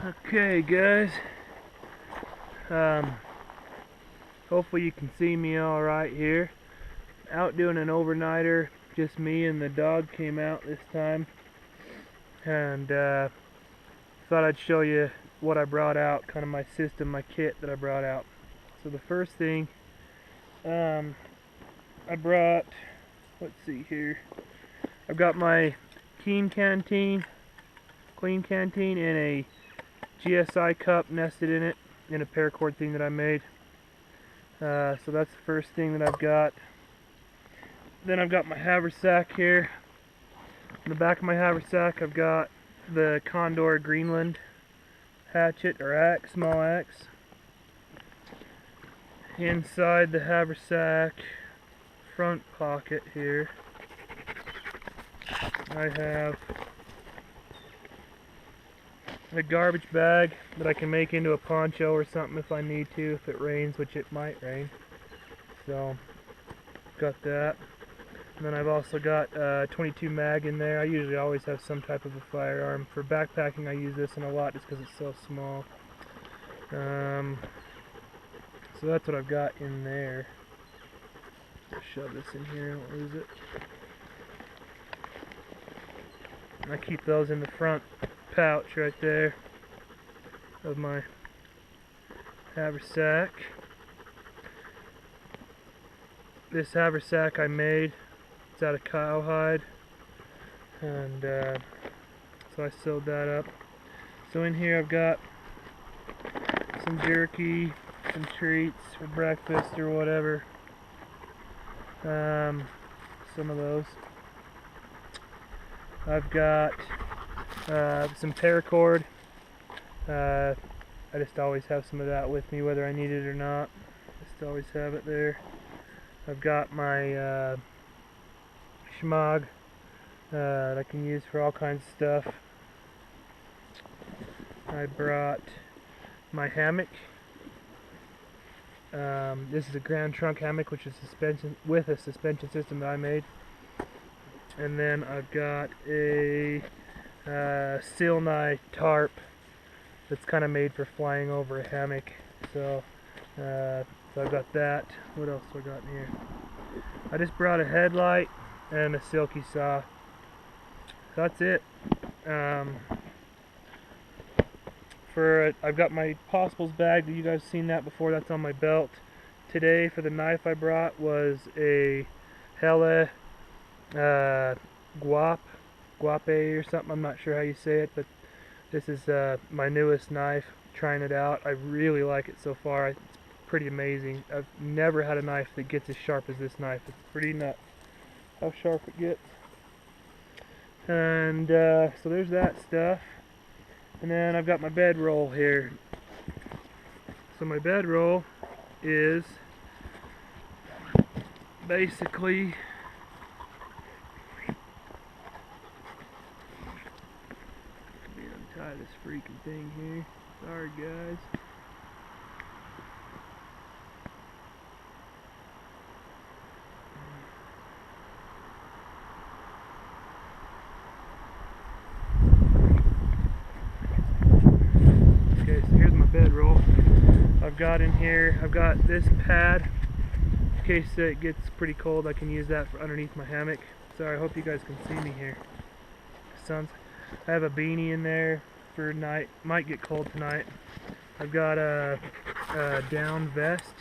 Okay guys, hopefully you can see me alright here. Out doing an overnighter, just me and the dog came out this time, and thought I'd show you what I brought out, kind of my system, my kit that I brought out. So the first thing, I brought, let's see here, I've got my clean canteen and a GSI cup nested in it, in a paracord thing that I made. So that's the first thing that I've got. Then I've got my haversack here. In the back of my haversack I've got the Condor Greenland hatchet or axe, small axe. Inside the haversack front pocket here I have a garbage bag that I can make into a poncho or something if I need to, if it rains, which it might rain. So, got that. And then I've also got 22 mag in there. I usually always have some type of a firearm. For backpacking I use this one a lot just because it's so small. So that's what I've got in there. Just shove this in here, don't lose it. And I keep those in the front pouch right there of my haversack. This haversack I made, it's out of cowhide, and so I sewed that up. So in here I've got some jerky, some treats for breakfast or whatever, some of those. I've got some paracord. I just always have some of that with me whether I need it or not. Just always have it there. I've got my schmog that I can use for all kinds of stuff. I brought my hammock. This is a Grand Trunk hammock, which is suspension with a suspension system that I made. And then I've got a Silnai tarp that's kind of made for flying over a hammock. So I've got that. What else do I got in here? I just brought a headlight and a silky saw. So that's it. I've got my Possibles bag. You guys seen that before? That's on my belt. Today for the knife I brought was a Hella guape or something. I'm not sure how you say it, but this is my newest knife. Trying it out. I really like it so far. It's pretty amazing. I've never had a knife that gets as sharp as this knife. It's pretty nuts how sharp it gets. And so there's that stuff. And then I've got my bedroll here. So my bedroll is basically untie this freaking thing here. Sorry guys. Okay, so here's my bedroll. I've got in here, I've got this pad in case it gets pretty cold. I can use that for underneath my hammock. Sorry, I hope you guys can see me here. I have a beanie in there for night. Might get cold tonight. I've got a down vest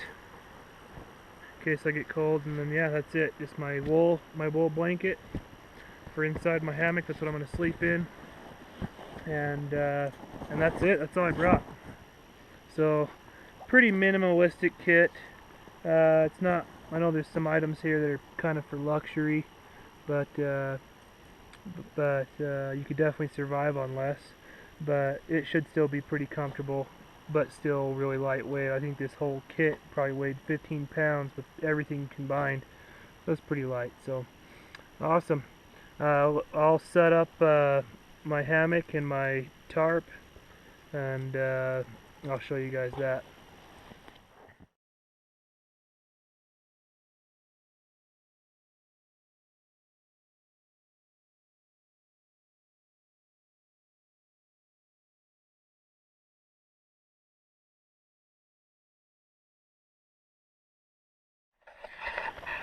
in case I get cold, and then yeah, that's it. Just my wool blanket for inside my hammock. That's what I'm going to sleep in, and that's it. That's all I brought. So pretty minimalistic kit. It's not. I know there's some items here that are kind of for luxury, but you could definitely survive on less. But it should still be pretty comfortable, but still really lightweight. I think this whole kit probably weighed 15 pounds with everything combined. That's pretty light. So awesome. I'll set up my hammock and my tarp, and I'll show you guys that.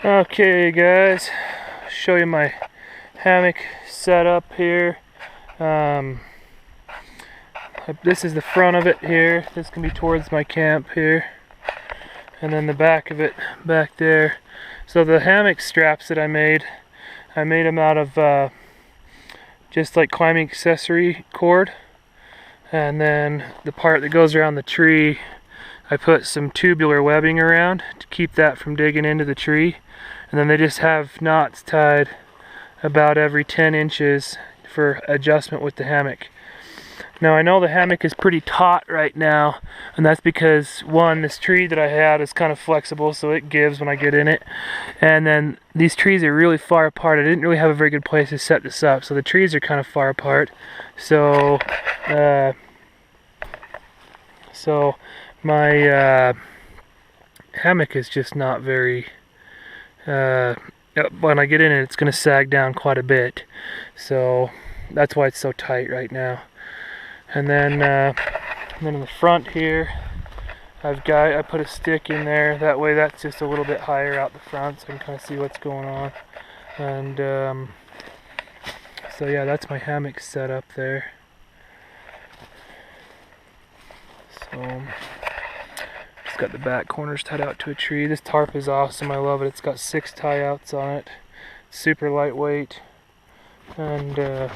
Okay guys, show you my hammock setup here. This is the front of it here. This can be towards my camp here. And then the back of it back there. So the hammock straps that I made them out of just like climbing accessory cord. And then the part that goes around the tree, I put some tubular webbing around to keep that from digging into the tree. And then they just have knots tied about every 10 inches for adjustment with the hammock. Now I know the hammock is pretty taut right now, and that's because one, this tree that I had is kind of flexible, so it gives when I get in it. And then these trees are really far apart. I didn't really have a very good place to set this up, so the trees are kind of far apart. So my hammock is just not very, when I get in it, it's going to sag down quite a bit. So that's why it's so tight right now. And then in the front here, I put a stick in there. That way that's just a little bit higher out the front, so I can kind of see what's going on. And so yeah, that's my hammock set up there. So it's got the back corners tied out to a tree. This tarp is awesome. I love it. It's got 6 tie outs on it. Super lightweight. And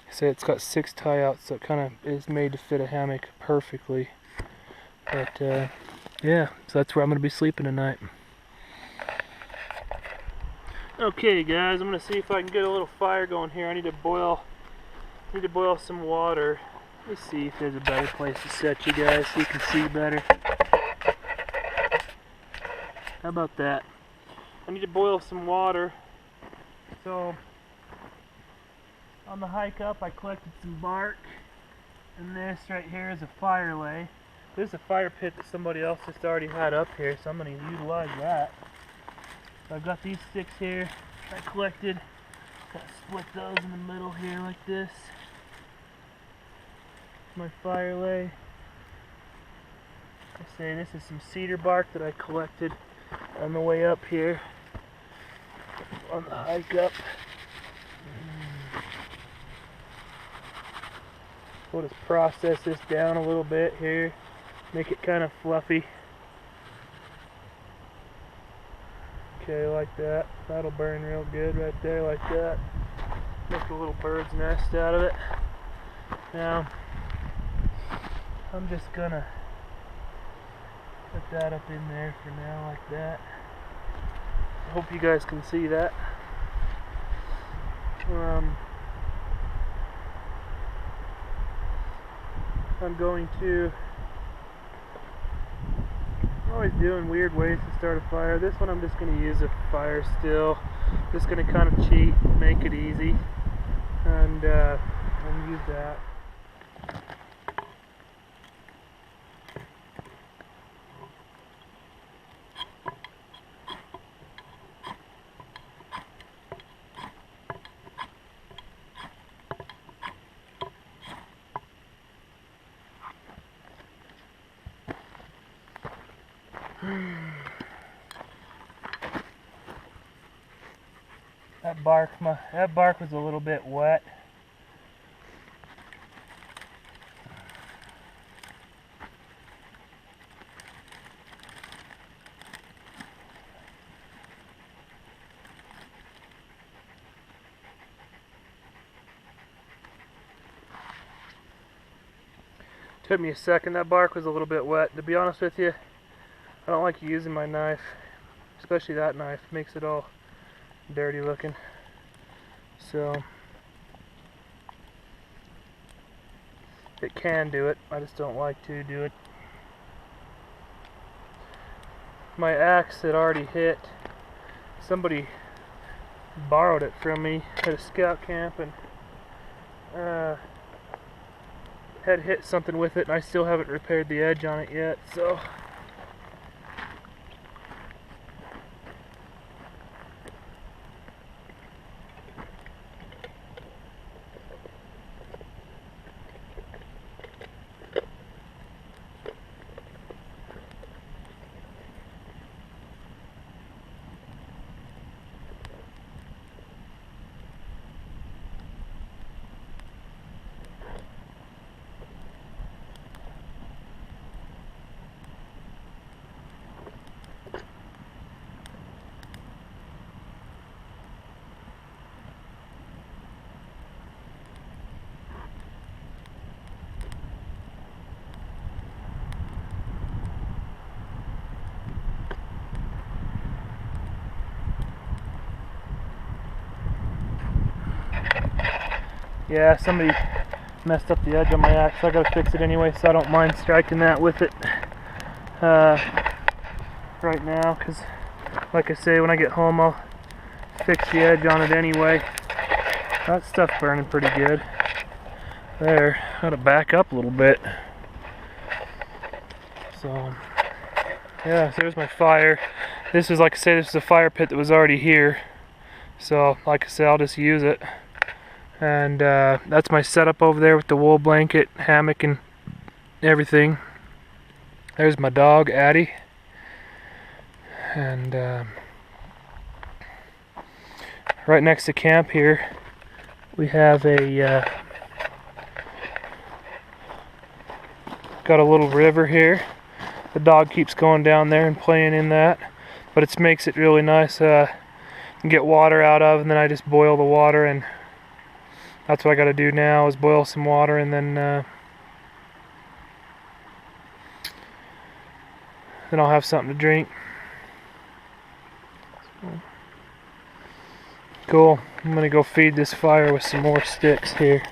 so it's got 6 tie outs, so it kind of is made to fit a hammock perfectly. But yeah, so that's where I'm going to be sleeping tonight. Okay guys, I'm going to see if I can get a little fire going here. I need to boil some water. Let me see if there's a better place to set you guys so you can see better. How about that? I need to boil some water. So on the hike up, I collected some bark, and this right here is a fire lay. This is a fire pit that somebody else just already had up here, so I'm going to utilize that. So I've got these sticks here I collected. Got to split those in the middle here like this. My fire lay. I say this is some cedar bark that I collected on the way up here on the hike up. We'll just process this down a little bit here, make it kind of fluffy. Okay, like that. That'll burn real good right there, like that. Make a little bird's nest out of it. Now, I'm just gonna put that up in there for now, like that. I hope you guys can see that. I'm always doing weird ways to start a fire. This one I'm just going to use a fire still. Just going to kind of cheat, make it easy, and use that. That bark was a little bit wet. Took me a second. That bark was a little bit wet. To be honest with you, I don't like using my knife, especially that knife. It makes it all dirty looking. So it can do it. I just don't like to do it. My axe had already hit. Somebody borrowed it from me at a scout camp and had hit something with it, and I still haven't repaired the edge on it yet. So Yeah, somebody messed up the edge on my axe, so I gotta fix it anyway, so I don't mind striking that with it right now, because like I say, when I get home I'll fix the edge on it anyway. That stuff's burning pretty good. There, gotta back up a little bit. So, yeah, so there's my fire. This is, like I say, this is a fire pit that was already here. So, like I said, I'll just use it. And that's my setup over there with the wool blanket, hammock, and everything. There's my dog, Addie. And right next to camp here, we have a got a little river here. The dog keeps going down there and playing in that, but it makes it really nice. You can get water out of, and then I just boil the water, and that's what I got to do now is boil some water, and then I'll have something to drink. Cool. I'm gonna go feed this fire with some more sticks here.